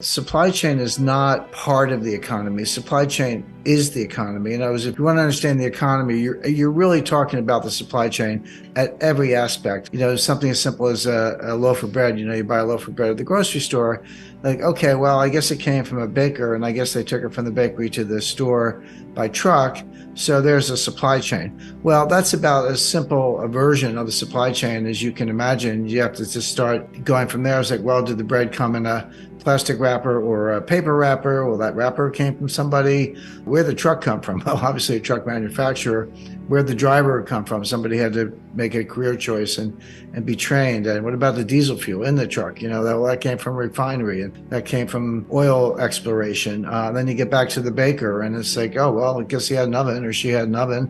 Supply chain is not part of the economy. Supply chain is the economy. In other words, if you want to understand the economy, you're really talking about the supply chain at every aspect. Something as simple as a loaf of bread. You buy a loaf of bread at the grocery store. Like, okay, well, I guess it came from a baker, and I guess they took it from the bakery to the store by truck. So there's a supply chain. Well, that's about as simple a version of the supply chain as you can imagine. You have to just start going from there. It's like, well, did the bread come in a plastic wrapper or a paper wrapper? Well, that wrapper came from somebody. Where'd the truck come from? Well, obviously a truck manufacturer. Where'd the driver come from? Somebody had to make a career choice and be trained. And what about the diesel fuel in the truck? That came from a refinery, and that came from oil exploration. Then you get back to the baker, and it's like, oh, well, I guess he had an oven or she had an oven.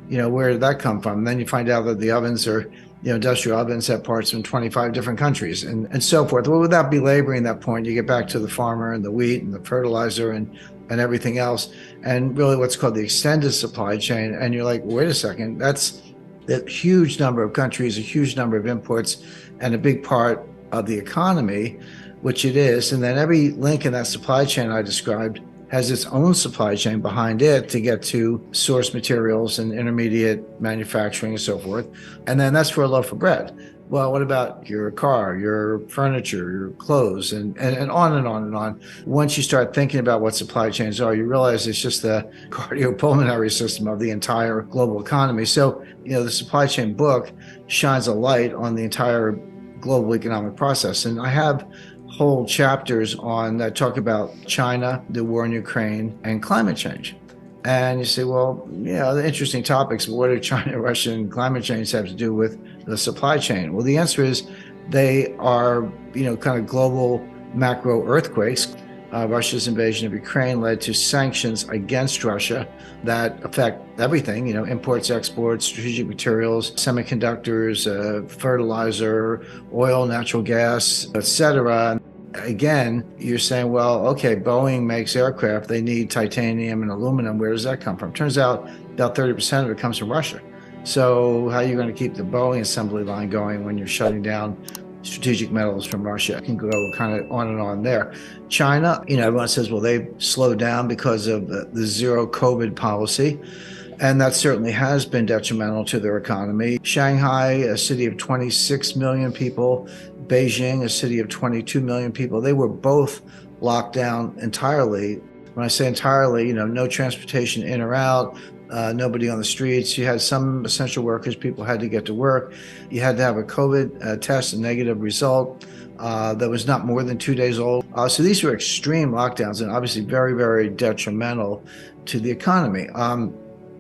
Where did that come from? And then you find out that the ovens are industrial ovens have parts from 25 different countries and so forth. Well, without belaboring that point, you get back to the farmer and the wheat and the fertilizer and everything else, and really what's called the extended supply chain. And you're like, wait a second, that's a huge number of countries, a huge number of imports, and a big part of the economy, which it is. And then every link in that supply chain I described has its own supply chain behind it to get to source materials and intermediate manufacturing and so forth. And then that's for a loaf of bread. Well, what about your car, your furniture, your clothes, and on and on and on. Once you start thinking about what supply chains are, you realize it's just the cardiopulmonary system of the entire global economy. So, the supply chain book shines a light on the entire global economic process. And I have whole chapters on that talk about China, the war in Ukraine, and climate change. And you say, well, the interesting topics, but what do China, Russia, and climate change have to do with the supply chain? Well, the answer is they are, kind of global macro earthquakes. Russia's invasion of Ukraine led to sanctions against Russia that affect everything, imports, exports, strategic materials, semiconductors, fertilizer, oil, natural gas, etc. Again, you're saying, well, okay, Boeing makes aircraft. They need titanium and aluminum. Where does that come from? Turns out about 30% of it comes from Russia. So how are you going to keep the Boeing assembly line going when you're shutting down strategic metals from Russia? I can go kind of on and on there. China, everyone says, well, they slowed down because of the zero COVID policy. And that certainly has been detrimental to their economy. Shanghai, a city of 26 million people, Beijing, a city of 22 million people, they were both locked down entirely. When I say entirely, no transportation in or out, nobody on the streets. You had some essential workers, people had to get to work. You had to have a COVID test, a negative result that was not more than 2 days old. So these were extreme lockdowns and obviously very, very detrimental to the economy.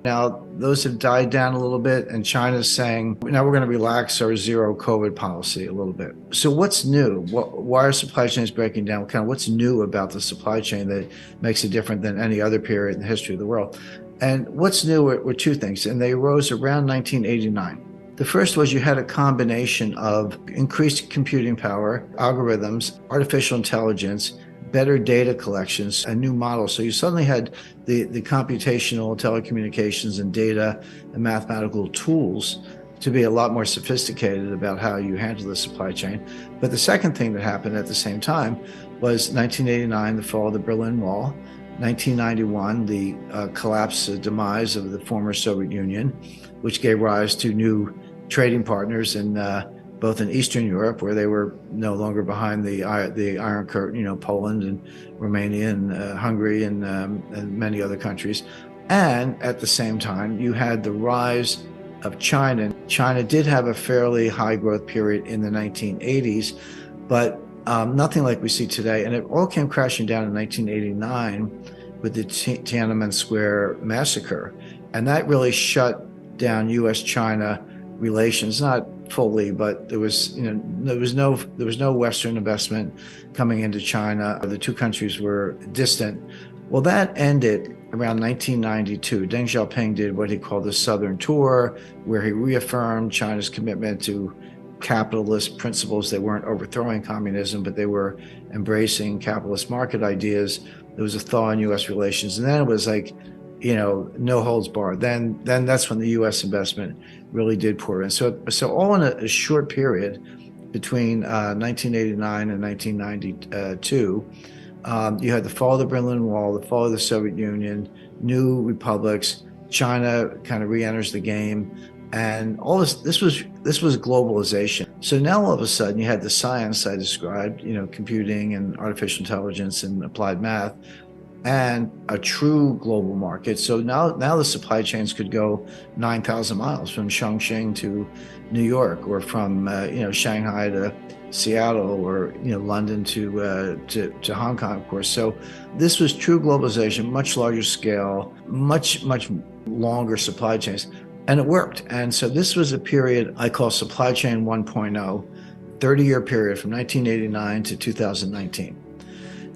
Now, those have died down a little bit, and China's saying, now we're going to relax our zero COVID policy a little bit. So what's new? Why are supply chains breaking down? What's new about the supply chain that makes it different than any other period in the history of the world? And what's new were two things, and they arose around 1989. The first was you had a combination of increased computing power, algorithms, artificial intelligence, better data collections, a new model. So you suddenly had the computational telecommunications and data and mathematical tools to be a lot more sophisticated about how you handle the supply chain. But the second thing that happened at the same time was 1989, the fall of the Berlin Wall, 1991, the collapse, demise of the former Soviet Union, which gave rise to new trading partners in both in Eastern Europe, where they were no longer behind the Iron Curtain, Poland and Romania and Hungary and many other countries. And at the same time, you had the rise of China. China did have a fairly high growth period in the 1980s, but nothing like we see today. And it all came crashing down in 1989 with the Tiananmen Square massacre. And that really shut down U.S.-China relations, not fully, but there was no Western investment coming into China. The two countries were distant. Well, that ended around 1992. Deng Xiaoping did what he called the Southern Tour, where he reaffirmed China's commitment to capitalist principles. They weren't overthrowing communism, but they were embracing capitalist market ideas. There was a thaw in U.S. relations, and then it was like, no holds barred. Then that's when the U.S. investment really did pour in. So all in a short period between 1989 and 1992, You had the fall of the Berlin Wall, the fall of the Soviet Union, new republics. China kind of re-enters the game, and all this. This was globalization. So now all of a sudden you had the science I described, computing and artificial intelligence and applied math, and a true global market. So now the supply chains could go 9,000 miles from Chongqing to New York, or from Shanghai to Seattle, or London to Hong Kong, of course. So this was true globalization, much larger scale, much longer supply chains, and it worked. And so this was a period I call supply chain 1.0, 30-year period from 1989 to 2019.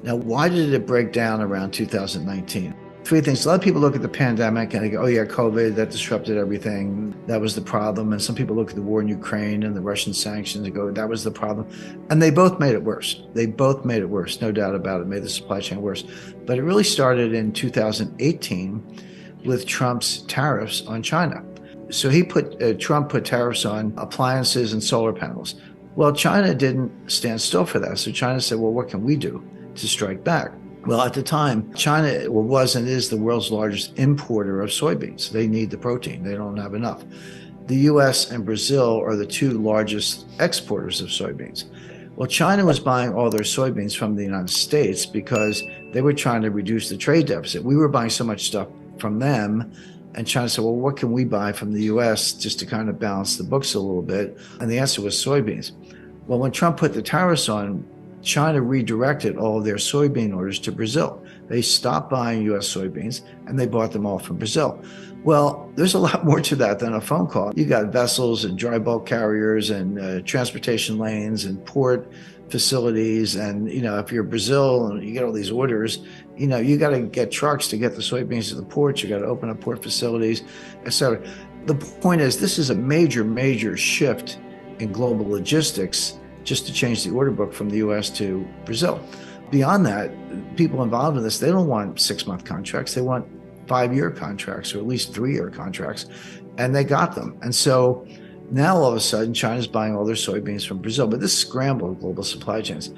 Now, why did it break down around 2019? Three things. A lot of people look at the pandemic and they go, oh yeah, COVID, that disrupted everything. That was the problem. And some people look at the war in Ukraine and the Russian sanctions and go, that was the problem. And they both made it worse. They both made it worse, no doubt about it, made the supply chain worse. But it really started in 2018 with Trump's tariffs on China. So Trump put tariffs on appliances and solar panels. Well, China didn't stand still for that. So China said, well, what can we do to strike back? Well, at the time, China was and is the world's largest importer of soybeans. They need the protein. They don't have enough. The US and Brazil are the two largest exporters of soybeans. Well, China was buying all their soybeans from the United States because they were trying to reduce the trade deficit. We were buying so much stuff from them, and China said, well, what can we buy from the US just to kind of balance the books a little bit? And the answer was soybeans. Well, when Trump put the tariffs on, China redirected all of their soybean orders to Brazil. They stopped buying US soybeans and they bought them all from Brazil. Well, there's a lot more to that than a phone call. You got vessels and dry bulk carriers and transportation lanes and port facilities. And, if you're Brazil and you get all these orders, you got to get trucks to get the soybeans to the ports. You got to open up port facilities, et cetera. The point is, this is a major shift in global logistics, just to change the order book from the US to Brazil. Beyond that, people involved in this, they don't want 6-month contracts. They want 5-year contracts, or at least 3-year contracts. And they got them. And so now all of a sudden, China's buying all their soybeans from Brazil. But this scrambled global supply chains.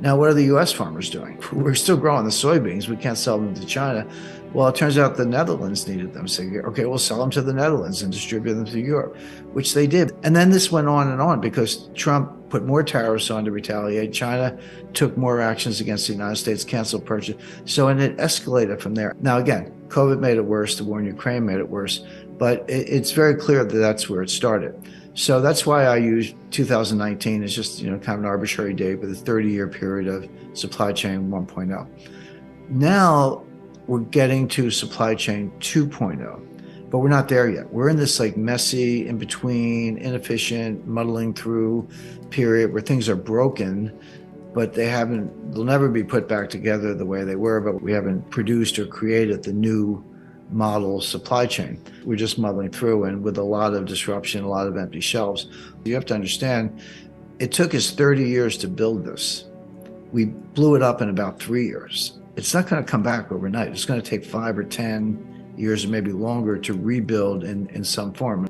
Now, what are the US farmers doing? We're still growing the soybeans. We can't sell them to China. Well, it turns out the Netherlands needed them. So, okay, we'll sell them to the Netherlands and distribute them to Europe, which they did. And then this went on and on because Trump put more tariffs on to retaliate. China took more actions against the United States, canceled purchase. And it escalated from there. Now, again, COVID made it worse. The war in Ukraine made it worse. But it's very clear that that's where it started. So that's why I use 2019 as just, kind of an arbitrary date with a 30-year period of supply chain 1.0. Now we're getting to supply chain 2.0, but we're not there yet. We're in this messy, in between, inefficient, muddling through period where things are broken, but they'll never be put back together the way they were, but we haven't produced or created the new model supply chain. We're just muddling through, and with a lot of disruption, a lot of empty shelves. You have to understand, it took us 30 years to build this. We blew it up in about 3 years. It's not going to come back overnight. It's going to take 5 or 10 years or maybe longer to rebuild in some form.